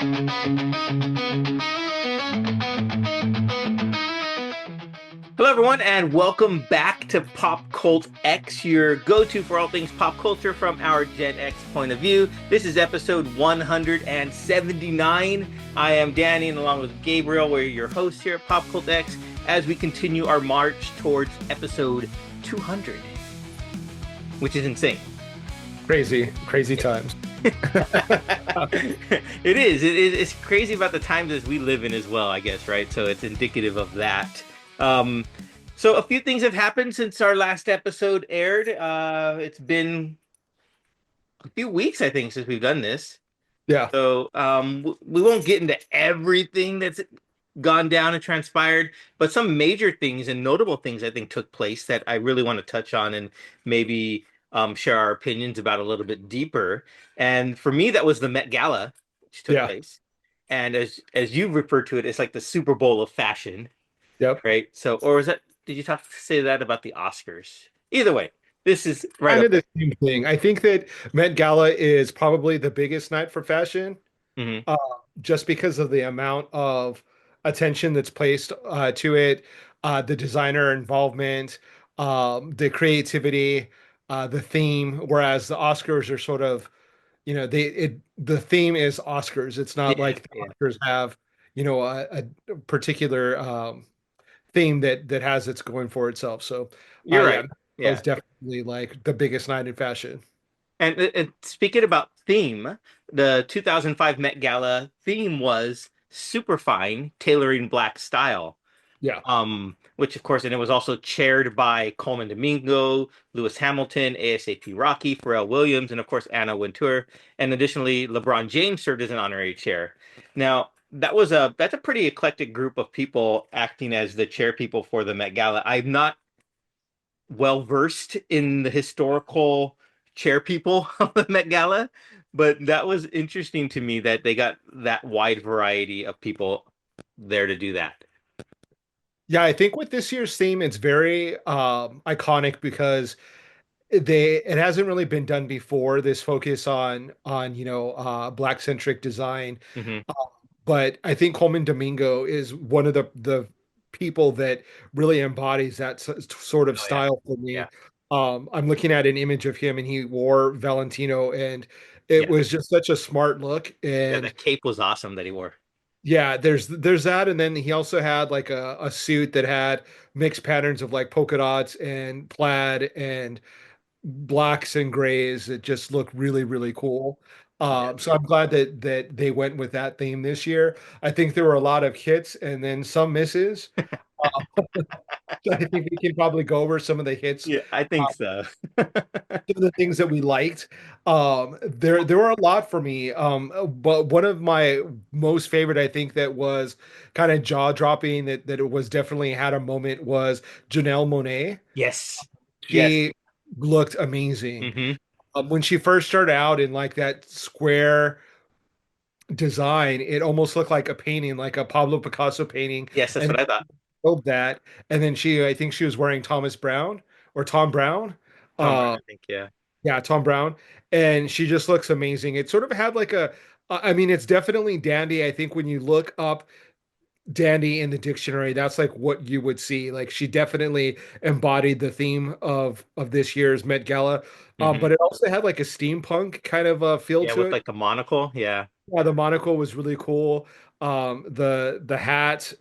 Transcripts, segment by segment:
Hello, everyone, and welcome back to Pop Cult X, your go-to for all things pop culture from our Gen X point of view. This is episode 179. I am Danny, and along with Gabriel, we're your hosts here at Pop Cult X as we continue our march towards episode 200, which is insane. Crazy times. It is. It's crazy about the times as we live in as well, I guess, right? So it's indicative of that. So a few things have happened since our last episode aired. It's been a few weeks, I think, since we've done this. Yeah. So we won't get into everything that's gone down and transpired, but some major things and notable things I think took place that I really want to touch on and maybe share our opinions about a little bit deeper. And for me, that was the Met Gala, which took Yeah. place. And as you refer to it, it's like the Super Bowl of fashion. Yep. Right. So, or was that, did you say that about the Oscars? Either way, this is right Kind up of the same thing. I think that Met Gala is probably the biggest night for fashion, there. Hmm. uh, just because of the amount of attention that's placed to it, the designer involvement, the creativity, the theme. Whereas the Oscars are sort of, the theme is Oscars. It's not Yeah. like the Yeah. Oscars have, a particular theme that has its going for itself. So, You're yeah, right. that was Yeah. definitely like the biggest night in fashion. And speaking about theme, the 2005 Met Gala theme was Superfine, Tailoring Black Style. Yeah, Which of course, and it was also chaired by Coleman Domingo, Lewis Hamilton, ASAP Rocky, Pharrell Williams, and of course Anna Wintour. And additionally, LeBron James served as an honorary chair. Now, that's a pretty eclectic group of people acting as the chair people for the Met Gala. I'm not well versed in the historical chair people of the Met Gala, but that was interesting to me that they got that wide variety of people there to do that. yeah. I think with this year's theme, it's very iconic because it hasn't really been done before. This focus on black centric design, Hmm. uh, but I think Coleman Domingo is one of the people that really embodies that sort of Oh yeah. style for Yeah. me. I'm looking at an image of him, and he wore Valentino, and it Yeah. was just such a smart look. Yeah, And that cape was awesome that he wore. yeah, there's that, and then he also had like a suit that had mixed patterns of like polka dots and plaid and blacks and grays that just look really cool. Yeah. So I'm glad that they went with that theme this year. I think there were a lot of hits and then some misses. Uh, I think we can probably go over some of the hits, Yeah, I think so. some of the things that we liked. There were a lot for me. But one of my most favorite, I think, that was kind of jaw dropping, that it was definitely had a moment, was Janelle Monáe. Yes. Yes. She looked amazing. Hmm. When she first started out in like that square design, it almost looked like a painting, like a Pablo Picasso painting, Yes, that's and what I thought. built that. And then I think she was wearing Thomas Brown or Tom Brown. Tom Brown, Uh, I think, yeah. yeah, Tom Brown, and she just looks amazing. It sort of had like I mean, it's definitely dandy. I think when you look up dandy in the dictionary, that's like what you would see. Like she definitely embodied the theme of this year's Met Gala. Hmm. But it also had like a steampunk kind of feel Yeah, to with it. like the monocle. Yeah. Yeah, the monocle was really cool. The hat,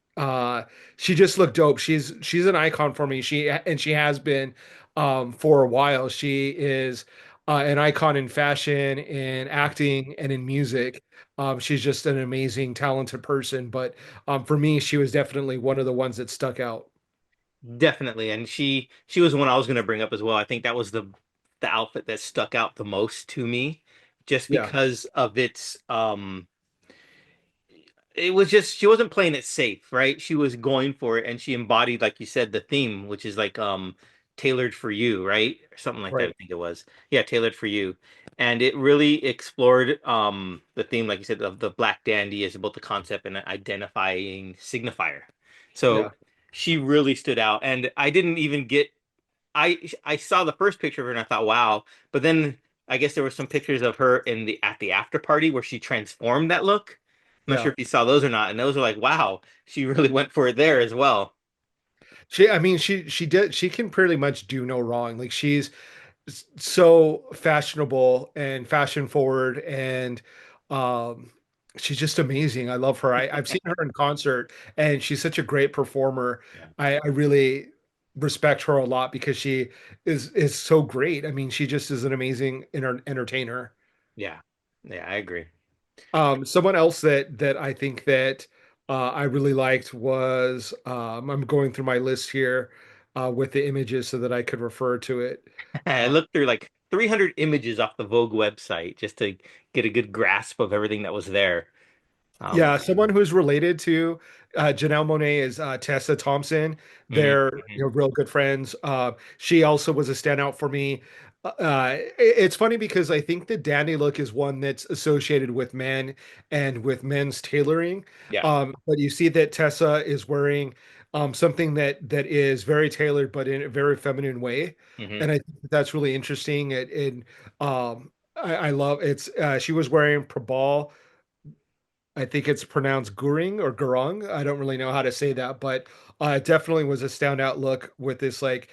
she just looked dope. She's an icon for me. She has been for a while. She is an icon in fashion, in acting, and in music. She's just an amazing, talented person. But for me, she was definitely one of the ones that stuck out. Definitely. And she was the one I was going to bring up as well. I think that was the outfit that stuck out the most to me just Yeah, because of its it was just she wasn't playing it safe, right? She was going for it and she embodied, like you said, the theme, which is like tailored for you, right? Or something like that, I right. think it was. Yeah, tailored for you. And it really explored the theme, like you said, of the black dandy as both the concept and an identifying signifier. So Yeah. she really stood out. And I didn't even get I saw the first picture of her and I thought, wow. But then I guess there were some pictures of her in the at the after party where she transformed that look. not Yeah. sure if you saw those or not, and those are like, wow, she really went for it there as well. I mean, she can pretty much do no wrong. Like she's so fashionable and fashion forward, and um she's just amazing. I love her. I've seen her in concert, and she's such a great performer. Yeah. I really respect her a lot because she is so great. I mean, she just is an amazing entertainer. Yeah. Yeah, I agree. Someone else that I think that I really liked was I'm going through my list here with the images so that I could refer to it. I Uh, looked through like 300 images off the Vogue website just to get a good grasp of everything that was there. Um, Yeah, someone who's related to Janelle Monáe is Tessa Thompson. mhm, They're mhm. real good friends. She also was a standout for me. It's funny because I think the dandy look is one that's associated with men and with men's tailoring. Yeah. But you see that Tessa is wearing something that is very tailored, but in a very feminine way, Hmm. and I think that's really interesting. I love it's. She was wearing Prabal. I think it's pronounced Goering or Gurung. I don't really know how to say that, but it definitely was a standout look with this like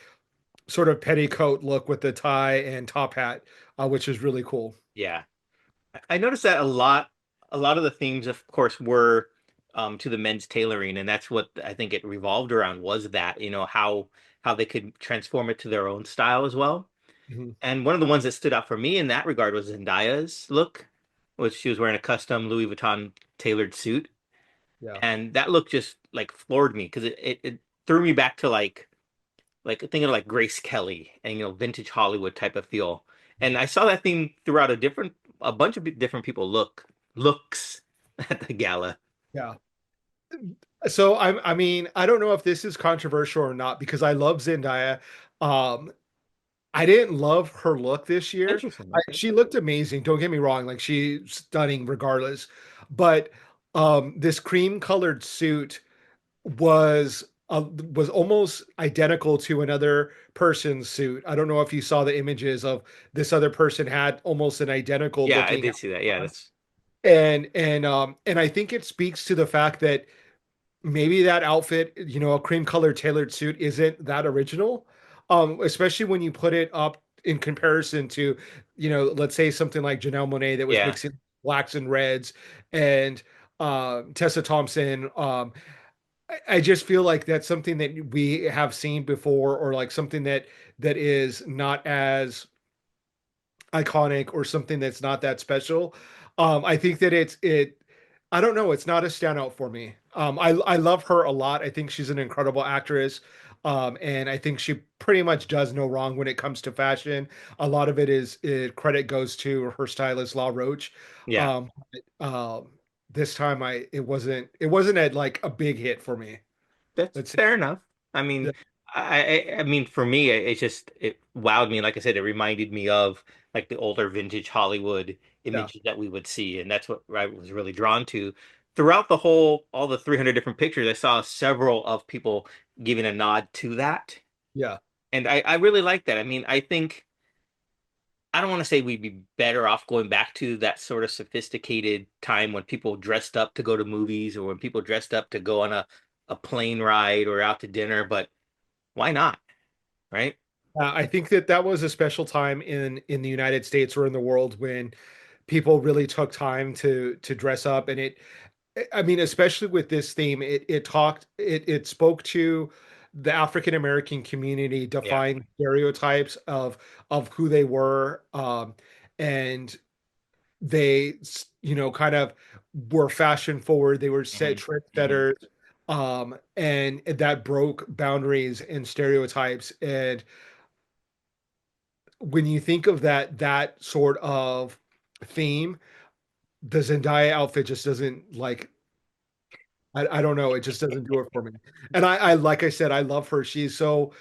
sort of petticoat look with the tie and top hat, which is really cool. Yeah. I noticed that a lot of the themes, of course, were to the men's tailoring, and that's what I think it revolved around was that, how they could transform it to their own style as well. Mhm. And one of the ones that stood out for me in that regard was Zendaya's look, which she was wearing a custom Louis Vuitton tailored suit. Yeah. And that look just like floored me because it threw me back to like thinking of like Grace Kelly and vintage Hollywood type of feel. And I saw that theme throughout a bunch of different people looks at the gala. Yeah. So I mean, I don't know if this is controversial or not because I love Zendaya. Um, I didn't love her look this year. Interesting. Okay. She looked amazing. Don't get me wrong. Like she's stunning regardless. But this cream colored suit was was almost identical to another person's suit. I don't know if you saw the images of this other person had almost an identical Yeah, I looking did see that. Yeah, that's and I think it speaks to the fact that maybe that outfit, a cream color tailored suit isn't that original. Especially when you put it up in comparison to, let's say something like Janelle Monáe that was yeah, mixing blacks and reds and Tessa Thompson. I just feel like that's something that we have seen before, or like something that is not as iconic or something that's not that special. I think that I don't know, it's not a standout for me. I love her a lot. I think she's an incredible actress. And I think she pretty much does no wrong when it comes to fashion. A lot of credit goes to her stylist La Roche. yeah. Um, this time it wasn't at like a big hit for me. That's Let's say. fair enough. I mean, I mean, for me, it wowed me. Like I said, it reminded me of like the older vintage Hollywood Yeah, images that we would see, and that's what I was really drawn to. Throughout all the 300 different pictures, I saw several of people giving a nod to that, yeah, and I really like that. I mean, I don't want to say we'd be better off going back to that sort of sophisticated time when people dressed up to go to movies or when people dressed up to go on a plane ride or out to dinner, but why not? Right? I think that was a special time in the United States or in the world when people really took time to dress up, and I mean, especially with this theme, it spoke to the African American community, Yeah. defined stereotypes of who they were, and they kind of were fashion forward. They were set Hmm. Hmm. trendsetters, and that broke boundaries and stereotypes. And when you think of that sort of theme, the Zendaya outfit just doesn't like I don't know, it just doesn't do it for me. And I like I said, I love her. She's so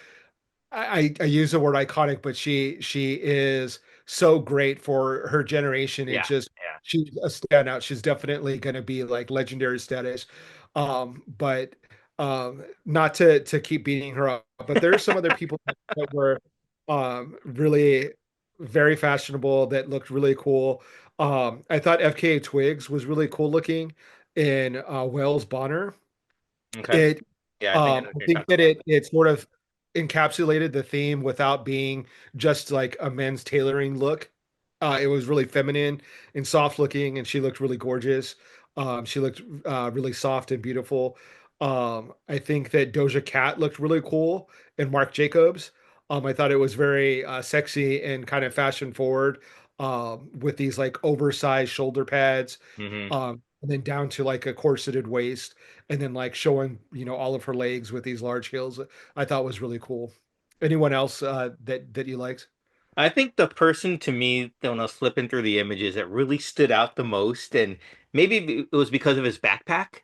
I use the word iconic, but she is so great for her generation. Yeah. It's just Yeah. she's a standout. She's definitely going to be like legendary status. But not to keep beating her up, but there's some other people that were really very fashionable that looked really cool. I thought FKA Twigs was really cool looking. in Wells Bonner. Okay. It Yeah, I think I know what I you're think talking that about. it sort of encapsulated the theme without being just like a men's tailoring look. It was really feminine and soft looking, and she looked really gorgeous. She looked really soft and beautiful. I think that Doja Cat looked really cool, and Marc Jacobs. I thought it was very sexy and kind of fashion forward, with these like oversized shoulder pads, Hmm. and then down to like a corseted waist, and then like showing all of her legs with these large heels. I thought was really cool. Anyone else that you liked? I think the person to me, when I was flipping through the images, that really stood out the most, and maybe it was because of his backpack,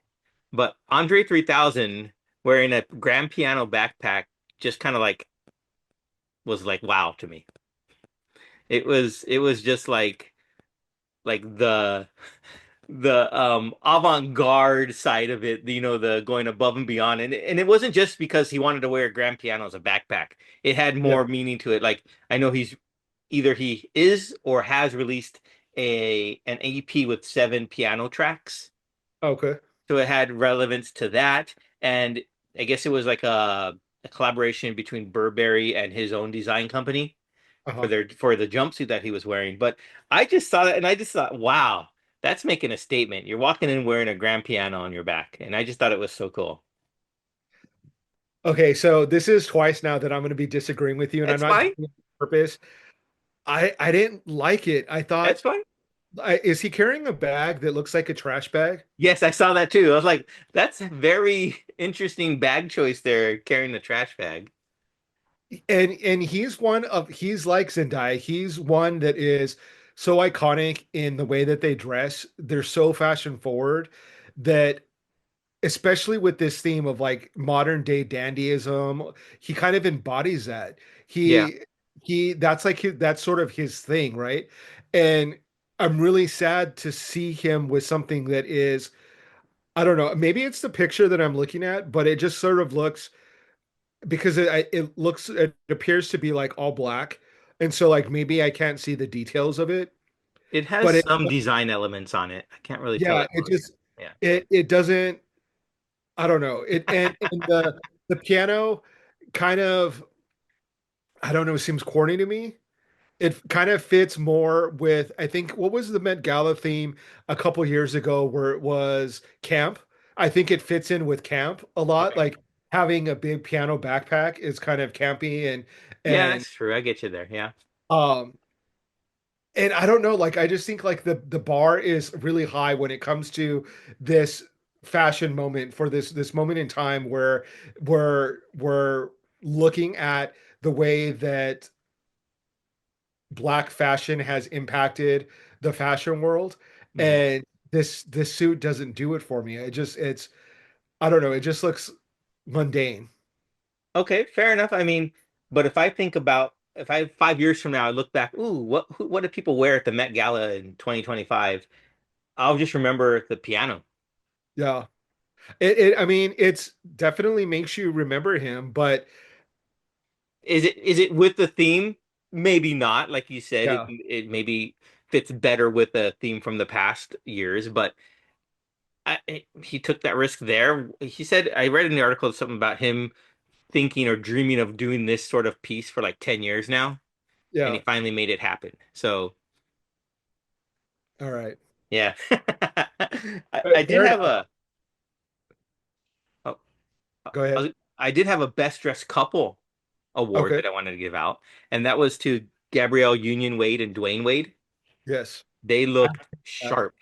but Andre 3000 wearing a grand piano backpack just kind of like was like wow to me. It was just like the avant-garde side of it, the going above and beyond. And it wasn't just because he wanted to wear a grand piano as a backpack. It had Yeah. more meaning to it. Like I know he is or has released an EP with 7 piano tracks. Okay. So it had relevance to that. And I guess it was like a collaboration between Burberry and his own design company for Uh-huh. the jumpsuit that he was wearing. But I just saw that and I just thought, wow, that's making a statement. You're walking in wearing a grand piano on your back, and I just thought it was so cool. Okay, so this is twice now that I'm going to be disagreeing with you, and I'm That's not fine. doing it on purpose. I didn't like it. I thought, That's fine. is he carrying a bag that looks like a trash bag? Yes, I saw that too. I was like, that's a very interesting bag choice there, carrying the trash bag. And he's like Zendaya. He's one that is so iconic in the way that they dress. They're so fashion forward that, especially with this theme of like modern day dandyism, he kind of embodies that. Yeah, He that's like that's sort of his thing, right? And I'm really sad to see him with something that is, I don't know, maybe it's the picture that I'm looking at, but it just sort of looks, because it appears to be like all black, and so like maybe I can't see the details of it, it has but some design elements on it. I can't really tell yeah, it it fully. just Yeah. it doesn't, I don't know it. And the piano kind of, I don't know, seems corny to me. It kind of fits more with, I think, what was the Met Gala theme a couple years ago where it was camp. I think it fits in with camp a lot. Okay. Like having a big piano backpack is kind of campy, Yeah, and that's true. I get you there. Yeah. um and I don't know, like I just think like the bar is really high when it comes to this fashion moment, for this moment in time where we're looking at the way that black fashion has impacted the fashion world, Mhm. and this suit doesn't do it for me. It's, I don't know, it just looks mundane. Okay, fair enough. I mean, but if I 5 years from now I look back, ooh, what did people wear at the Met Gala in 2025? I'll just remember the piano. Yeah. I mean, it's definitely makes you remember him, but Is it with the theme? Maybe not. Like you said, it yeah. it maybe fits better with the theme from the past years, but he took that risk there. He said I read in the article something about him thinking or dreaming of doing this sort of piece for like 10 years now, and he Yeah. finally made it happen. So, All right. yeah. I did Fair have enough. a oh, Go ahead. I did have a best dressed couple award Okay. that I wanted to give out, and that was to Gabrielle Union Wade and Dwayne Wade. Yes. They looked Uh, sharp.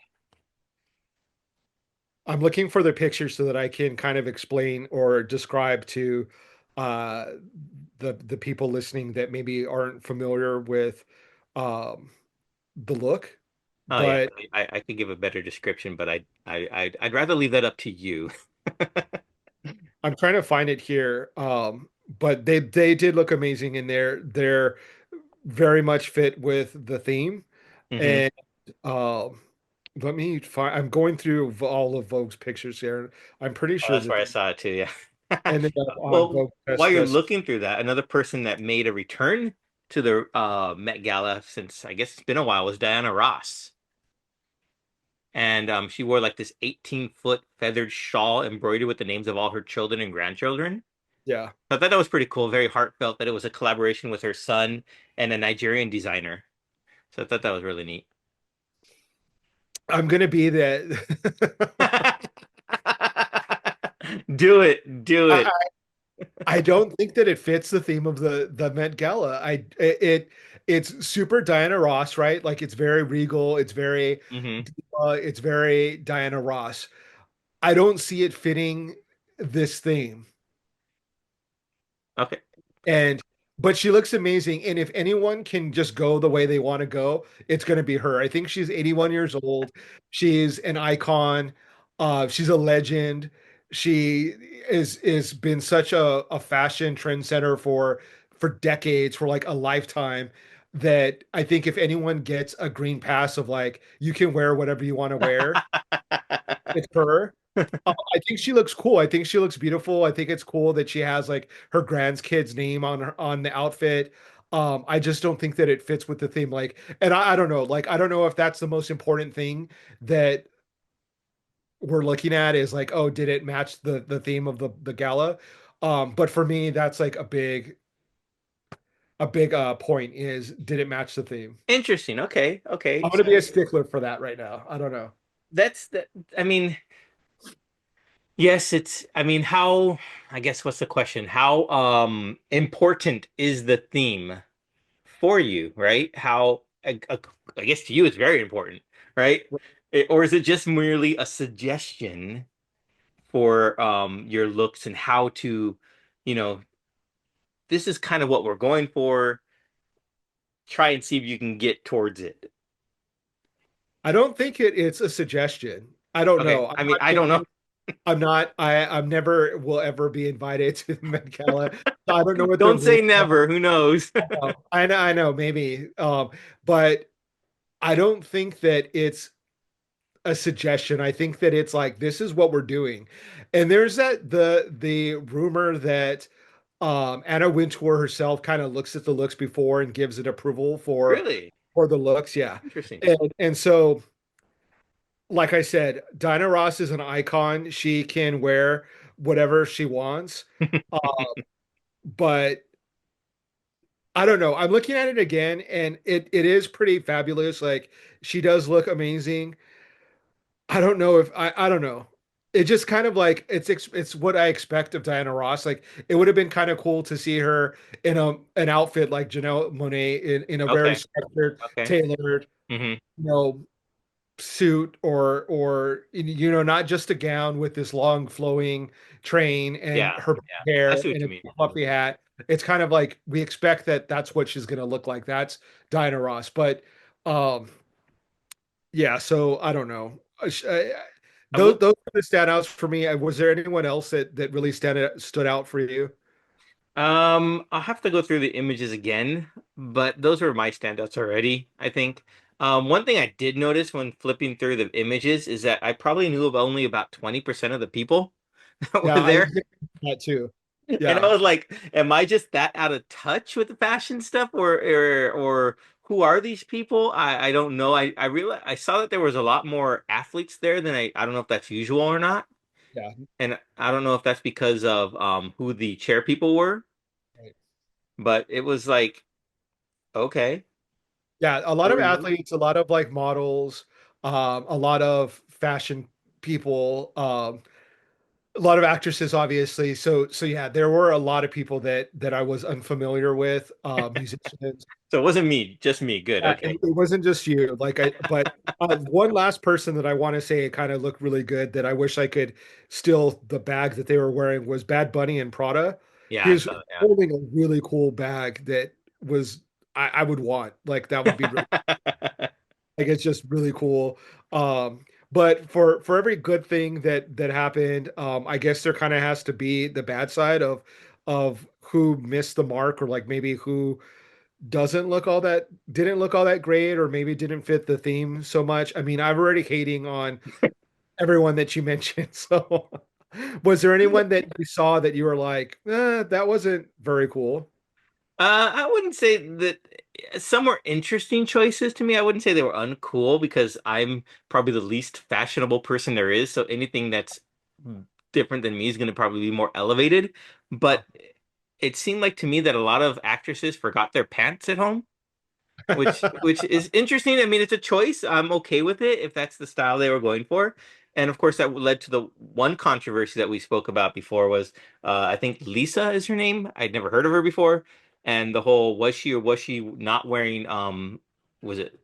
I'm looking for the picture so that I can kind of explain or describe to uh, the people listening that maybe aren't familiar with um, the look. Oh yeah, But I could give a better description, but I'd rather leave that up to you. I'm trying to find it here. But they did look amazing, and they're very much fit with the theme. Hmm. And um, let me find. I'm going through all of Vogue's pictures here. I'm pretty Oh, sure that's that where I they saw it too. Yeah. ended up on Well, Vogue while Best you're Dress. looking through that, another person that made a return to the Met Gala since I guess it's been a while was Diana Ross. and she wore like this 18-foot feathered shawl embroidered with the names of all her children and grandchildren. Yeah. I thought that was pretty cool, very heartfelt that it was a collaboration with her son and a Nigerian designer. So I thought that was really neat. I'm gonna be that. Do it, do I, it. I don't think that it fits the theme of the Met Gala. It's super Diana Ross, right? Like it's very regal, it's very Hmm. it's very Diana Ross. I don't see it fitting this theme. Okay. And but she looks amazing. And if anyone can just go the way they want to go, it's going to be her. I think she's 81 years old. She's an icon. She's a legend. She is been such a fashion trendsetter for decades, for like a lifetime. That I think if anyone gets a green pass of like you can wear whatever you want to wear, it's her. I think she looks cool. I think she looks beautiful. I think it's cool that she has like her grandkid's name on her on the outfit. I just don't think that it fits with the theme. Like, and I don't know. Like, I don't know if that's the most important thing that we're looking at is like, oh, did it match the theme of the gala? But for me, that's like a big point is did it match the theme? Interesting. Okay. Okay. I'm gonna be a stickler for that right now. I don't know. That's the, I mean, yes, I mean, I guess what's the question? How important is the theme for you, right? I guess to you it's very important, right? Or is it just merely a suggestion for your looks and how to, you know, this is kind of what we're going for. Try and see if you can get towards it. I don't think it's a suggestion. I don't Okay. know. I'm I mean, not I don't know. going. I'm not. I'm never will ever be invited to the Met Gala. I don't know what the Don't rules say are. never. Who knows? I know, maybe. But I don't think that it's a suggestion. I think that it's like this is what we're doing. And there's the rumor that Anna Wintour herself kind of looks at the looks before and gives it approval Really? for the looks. Yeah. Interesting. And so like I said, Dinah Ross is an icon. She can wear whatever she wants. Uh, but I don't know. I'm looking at it again and it is pretty fabulous. Like she does look amazing. I don't know. It just kind of like it's what I expect of Diana Ross. Like it would have been kind of cool to see her in an outfit like Janelle Monáe in a very Okay. structured, Okay. tailored, Hmm. you know, suit or not just a gown with this long flowing train and Yeah. her Yeah. I hair see what and you a mean. fluffy hat. It's kind of like we expect that that's what she's going to look like. That's Diana Ross. But um yeah, so I don't know. I Those will. those are the standouts for me. Was there anyone else that really stood out for you? I'll have to go through the images again, but those are my standouts already, I think. One thing I did notice when flipping through the images is that I probably knew of only about 20% of the people that Yeah, were I was there. thinking that too. And I Yeah. was like, am I just that out of touch with the fashion stuff or who are these people? I don't know. I realized I saw that there was a lot more athletes there than I don't know if that's usual or not. Yeah. And I don't know if that's because of who the chair people were, Right. but it was like, okay, Yeah, a lot who of are you? athletes, a lot of like models, a lot of fashion people, a lot of actresses, obviously. So yeah, there were a lot of people that I was unfamiliar with, musicians. So it wasn't me, just me. Good. It, Okay. it wasn't just you. But one last person that I want to say kind of looked really good that I wish I could steal the bag that they were wearing was Bad Bunny and Prada. Yeah, He I was saw holding a really cool bag that was I would want. Like that would be really that. like it's just really cool. But for every good thing that happened, I guess there kind of has to be the bad side of who missed the mark or like maybe who didn't look all that great or maybe didn't fit the theme so much. I mean, I'm already hating on everyone that you mentioned. So was there anyone that you saw that you were like, that wasn't very cool? I wouldn't say that. some were interesting choices to me. I wouldn't say they were uncool because I'm probably the least fashionable person there is. So anything that's different than me is going to probably be more elevated. But it seemed like to me that a lot of actresses forgot their pants at home, which is interesting. I mean, it's a choice. I'm okay with it if that's the style they were going for. And of course, that led to the one controversy that we spoke about before was I think Lisa is her name. I'd never heard of her before. And the whole was she or was she not wearing was it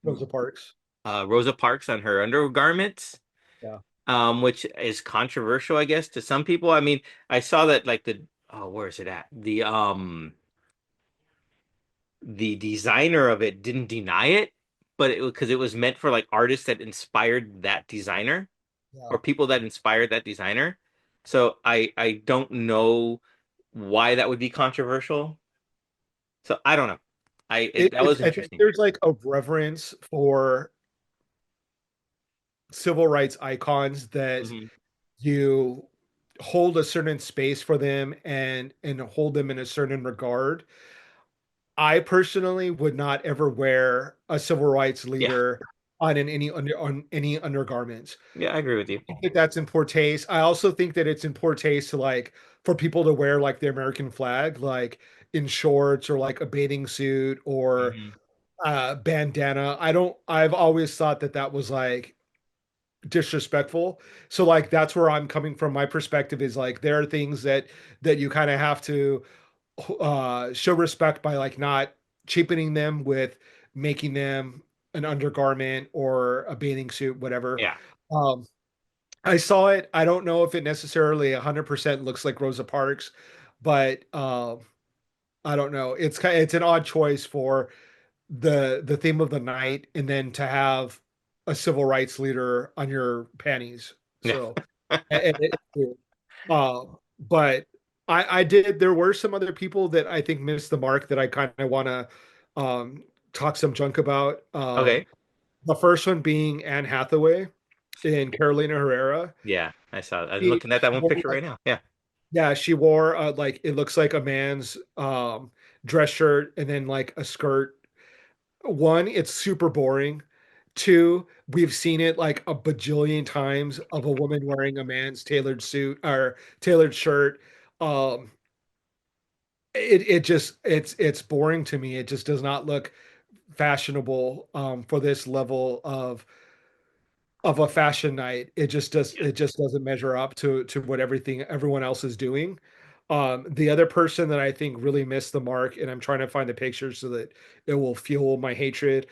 Rosa Parks. Rosa Parks on her undergarments? Yeah. Which is controversial, I guess, to some people. I mean, I saw that like the oh, where is it at? The designer of it didn't deny it, but it because it was meant for like artists that inspired that designer Yeah. or people that inspired that designer. So I don't know why that would be controversial. So I don't know. That was I think interesting. there's like a reverence for civil rights icons that Hmm. you hold a certain space for them and hold them in a certain regard. I personally would not ever wear a civil rights Yeah, leader on any undergarments. yeah, I agree with you. I think that's in poor taste. I also think that it's in poor taste to like for people to wear like the American flag, like in shorts or like a bathing suit or Hmm. bandana. I've always thought that that was like disrespectful. So like that's where I'm coming from. My perspective is like there are things that you kind of have to show respect by like not cheapening them with making them an undergarment or a bathing suit, whatever. Yeah. Um, I saw it. I don't know if it necessarily 100% looks like Rosa Parks, but I don't know. It's an odd choice for the theme of the night, and then to have a civil rights leader on your panties. Yeah. So, it's but I did. There were some other people that I think missed the mark that I kind of want to talk some junk about. Okay. The first one being Anne Hathaway and Carolina Herrera. Yeah, I saw. I'm She looking at that one wore, picture right now. Yeah. yeah, she wore like it looks like a man's dress shirt and then like a skirt. One, it's super boring. Two, we've seen it like a bajillion times of a woman wearing a man's tailored suit or tailored shirt. Um, it just it's boring to me. It just does not look fashionable for this level of a fashion night. It just doesn't measure up to what everyone else is doing. The other person that I think really missed the mark, and I'm trying to find the picture so that it will fuel my hatred,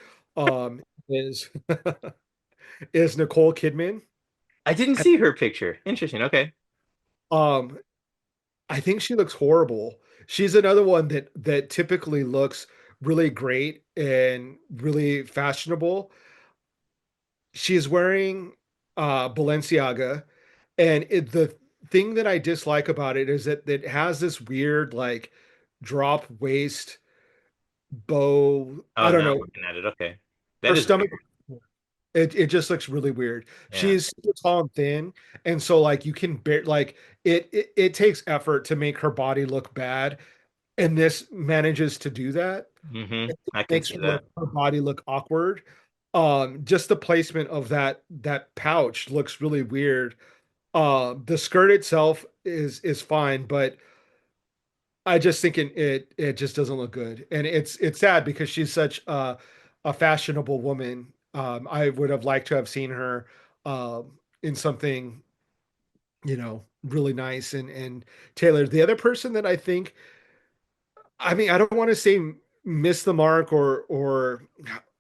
is is Nicole Kidman. I didn't see her picture. Interesting. Okay. Um, I think she looks horrible. She's another one that typically looks really great and really fashionable. She's wearing Balenciaga, and the thing that I dislike about it is that it has this weird like drop waist bow. Oh, I don't now I'm know. looking at it. Okay. That Her is stomach. weird. It just looks really weird. Yeah. She's super tall and thin, and so like you can bear like it takes effort to make her body look bad, and this manages to do that. Hmm. It I can makes see that. her body look awkward. Just the placement of that pouch looks really weird. The skirt itself is fine, but I just think it just doesn't look good, and it's sad because she's such a fashionable woman. I would have liked to have seen her in something really nice and tailored. The other person that I think, I mean, I don't want to say miss the mark or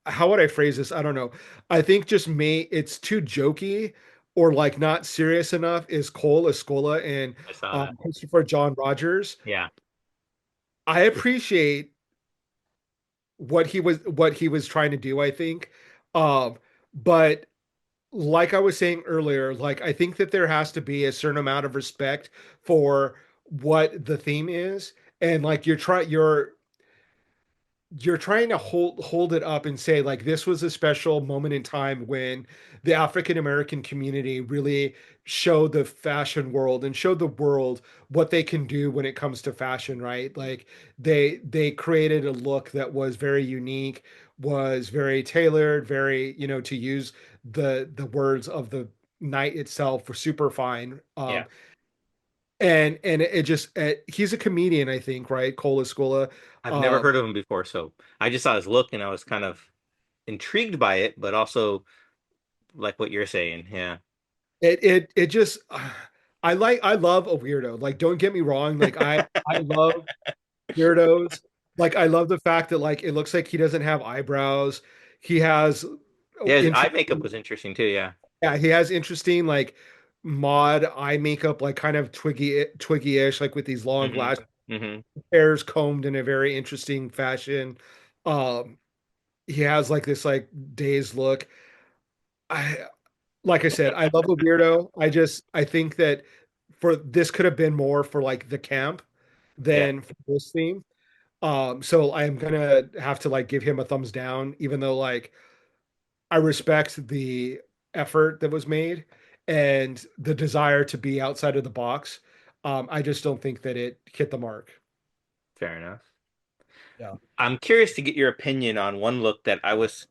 how would I phrase this? I don't know. I think just it's too jokey or like not serious enough is Cole Escola and I saw that. Christopher John Rogers. Yeah. I appreciate what he was trying to do, I think. But like I was saying earlier, like I think that there has to be a certain amount of respect for what the theme is. And like you're trying to hold it up and say like this was a special moment in time when the African American community really showed the fashion world and showed the world what they can do when it comes to fashion, right? Like they created a look that was very unique, was very tailored, very, to use the words of the night itself for Superfine. Yeah. And it just he's a comedian, I think, right? Cola Scola. I've never Um, heard of him before, so I just saw his look and I was kind of intrigued by it, but also like what you're saying. Yeah. it just I love a weirdo. Like, don't get me wrong. Like, I love weirdos. Like, I love the fact that like it looks like he doesn't have eyebrows. He has Yeah, his eye makeup interesting, was interesting too. Yeah. yeah, he has interesting like mod eye makeup, like kind of twiggy-ish, like with these long hmm lash hmm hairs combed in a very interesting fashion. Um, he has like this like dazed look. I like I said, I love a weirdo. I think that for this could have been more for like the camp Yeah, than for this theme. So I'm gonna have to like give him a thumbs down, even though like I respect the effort that was made and the desire to be outside of the box. I just don't think that it hit the mark. fair enough. Yeah. I'm curious to get your opinion on one look that I was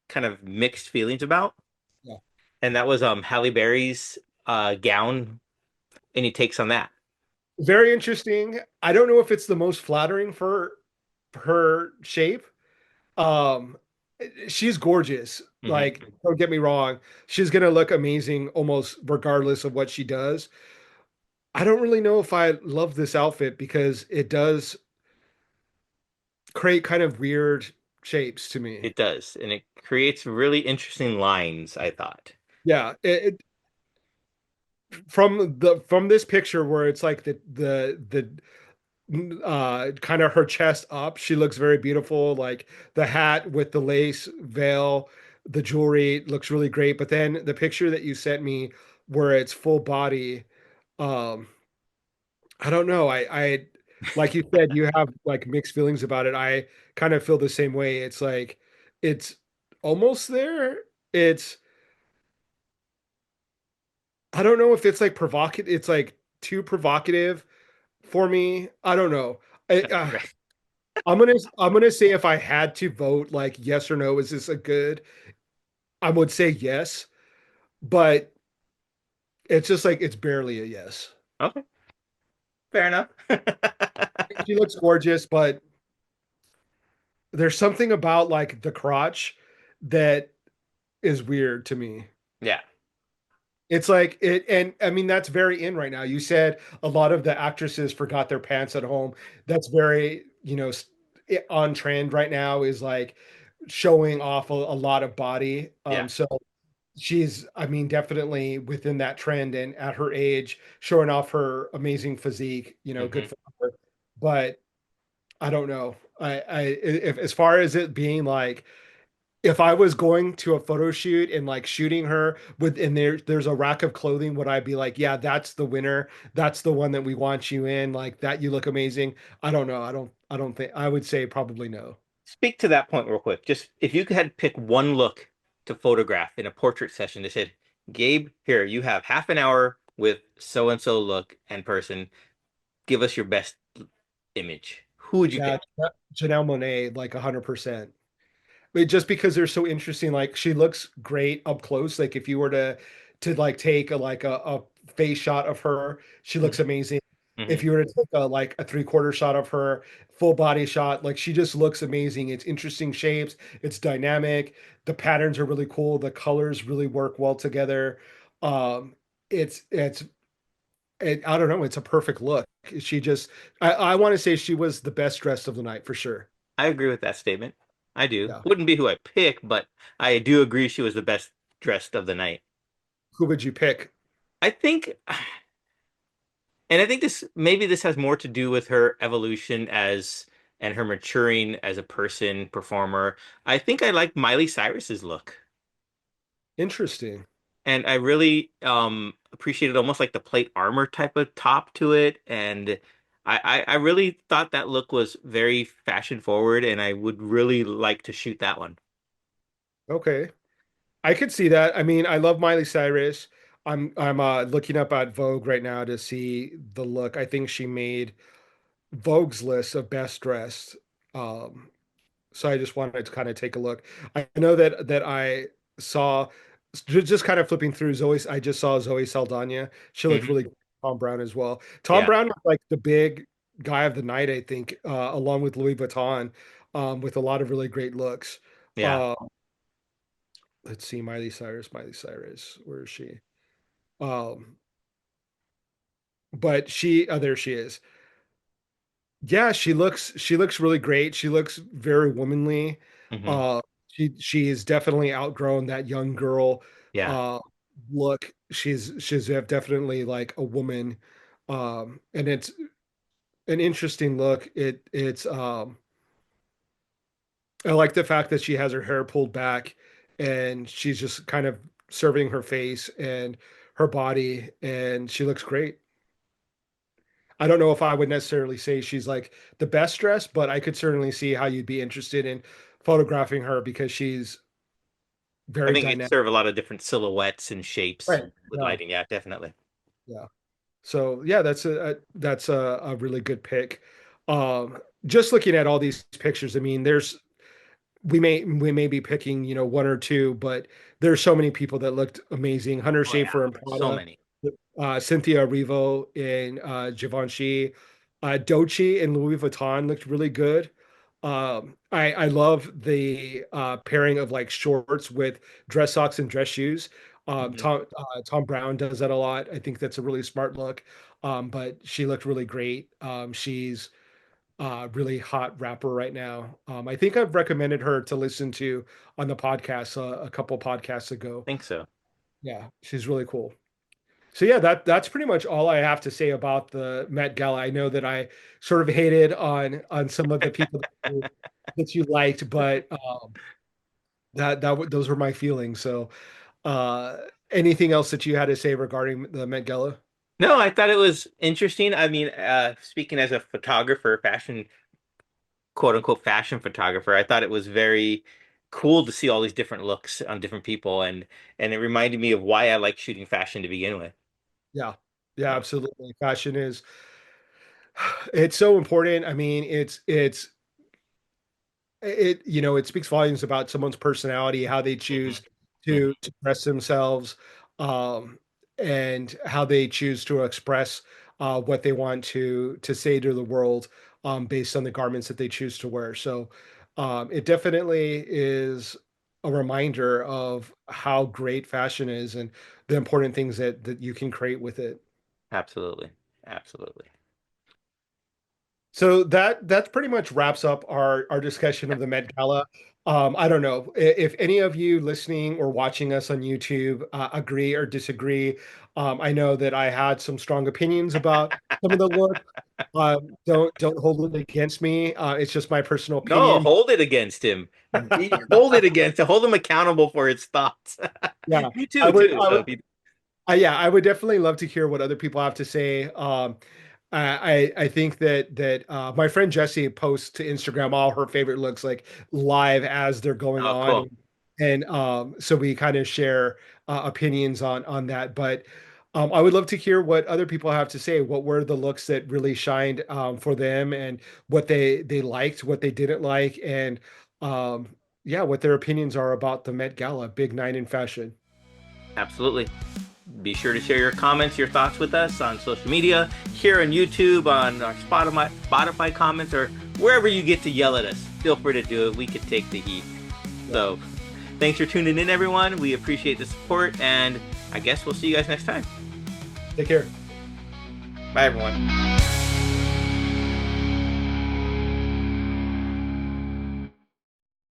kind of mixed feelings about, Yeah. and that was Halle Berry's gown. Any takes on that? Very interesting. I don't know if it's the most flattering for her shape. Um, she's gorgeous. hmm Like, don't get me wrong, she's gonna look amazing almost regardless of what she does. I don't really know if I love this outfit because it does create kind of weird shapes to me. It does, and it creates really interesting lines, I thought. Yeah, from this picture where it's like the kind of her chest up, she looks very beautiful. Like the hat with the lace veil, the jewelry looks really great. But then the picture that you sent me where it's full body, um, I don't know. I like you said, you have like mixed feelings about it. I kind of feel the same way. It's like it's almost there. It's I don't know if it's like provocative. It's like too provocative for me. I don't know. I, Right. I'm gonna say if I had to vote like yes or no, is this a good? I would say yes, but it's just like it's barely a yes. Okay, fair enough. She looks gorgeous, but there's something about like the crotch that is weird to me. Yeah. It's like it, and I mean that's very in right now. You said a lot of the actresses forgot their pants at home. That's very, on trend right now is like showing off a lot of body. Yeah. So she's, I mean, definitely within that trend and at her age, showing off her amazing physique, good hmm for her. But I don't know. If as far as it being like if I was going to a photo shoot and like shooting her with and there's a rack of clothing, would I be like, yeah, that's the winner. That's the one that we want you in. Like that, you look amazing. I don't know. I don't think I would say probably no. Speak to that point real quick. Just if you had to pick one look to photograph in a portrait session, they said, Gabe, here, you have half an hour with so and so look and person. Give us your best image. Who would you Yeah, pick? Janelle Monáe, like 100%. But just because they're so interesting, like she looks great up close. Like if you were to like take a face shot of her, she looks amazing. If hmm you were to take a three-quarter shot of her, full body shot, like she just looks amazing. It's interesting shapes, it's dynamic, the patterns are really cool, the colors really work well together. Um, it's I don't know, it's a perfect look. She just I want to say she was the best dressed of the night for sure. I agree with that statement. I do. Yeah. Wouldn't be who I pick, but I do agree she was the best dressed of the night. Who would you pick? I think, and I think this has more to do with her evolution as and her maturing as a person, performer. I think I like Miley Cyrus's look. Interesting. And I really appreciated almost like the plate armor type of top to it. And I really thought that look was very fashion forward, and I would really like to shoot that one. Okay. I could see that. I mean, I love Miley Cyrus. I'm looking up at Vogue right now to see the look. I think she made Vogue's list of best dressed. Um, so I just wanted to kind of take a look. I know that I saw just kind of flipping through Zoe. I just saw Zoe Saldana. She looked Hmm. really good. Tom Brown as well. Tom Yeah, Brown was like the big guy of the night, I think, along with Louis Vuitton, with a lot of really great looks. yeah. Uh, let's see, Miley Cyrus. Miley Cyrus. Where is she? Um, but there she is. Yeah, she looks really great. She looks very womanly. Hmm. Uh she is definitely outgrown that young girl Yeah. uh look. She's definitely like a woman. And it's an interesting look. It's I like the fact that she has her hair pulled back and she's just kind of serving her face and her body, and she looks great. I don't know if I would necessarily say she's like the best dressed, but I could certainly see how you'd be interested in photographing her because she's I very think it dynamic. serve a lot of different silhouettes and shapes Right. with Yeah. lighting. Yeah, definitely. Yeah. So yeah, that's a really good pick. Just looking at all these pictures, I mean, we may be picking, one or two, but there's so many people that looked amazing. Hunter Oh yeah, Schafer and so Prada, many. Cynthia Erivo and Givenchy, Dochi and Louis Vuitton looked really good. I love the pairing of like shorts with dress socks and dress shoes. Hmm. Tom Brown does that a lot. I think that's a really smart look. But she looked really great. She's really hot rapper right now. I think I've recommended her to listen to on the podcast a couple podcasts ago. Think so. Yeah, she's really cool. So yeah, that's pretty much all I have to say about the Met Gala. I know that I sort of hated on some of the people that you liked, but those were my feelings. So, uh, anything else that you had to say regarding the Met Gala? No, I thought it was interesting. I mean, speaking as a photographer, fashion, quote unquote, fashion photographer, I thought it was very cool to see all these different looks on different people, and it reminded me of why I like shooting fashion to begin with. Yeah, yeah, So, absolutely. Fashion is it's so important. I mean, it speaks volumes about someone's personality, how they hmm. choose Hmm. to dress themselves, um, and how they choose to express what they want to say to the world, based on the garments that they choose to wear. So it definitely is a reminder of how great fashion is and the important things that you can create with it. Absolutely, absolutely. So that pretty much wraps up our discussion of the Met Gala. I don't know if any of you listening or watching us on YouTube agree or disagree. I know that I had some strong opinions about some of the look. Don't hold it against me. It's just my personal No, opinion. hold it against him. Hold it against him. Hold him accountable for his thoughts. Yeah, You I too, would too. I So would if you, yeah, I would definitely love to hear what other people have to say. I think that my friend Jessie posts to Instagram all her favorite looks like live as they're going oh, on, cool. and so we kind of share opinions on that. But I would love to hear what other people have to say. What were the looks that really shined for them, and what they liked, what they didn't like, and um, yeah, what their opinions are about the Met Gala, big night in fashion. Absolutely. Be sure to share your comments, your thoughts with us on social media, here on YouTube, on our Spotify comments, or wherever you get to yell at us. Feel free to do it. We could take the heat. Yeah, So, thanks for tuning in, everyone. We appreciate the support, and I guess we'll see you guys next time. take care. Bye, everyone.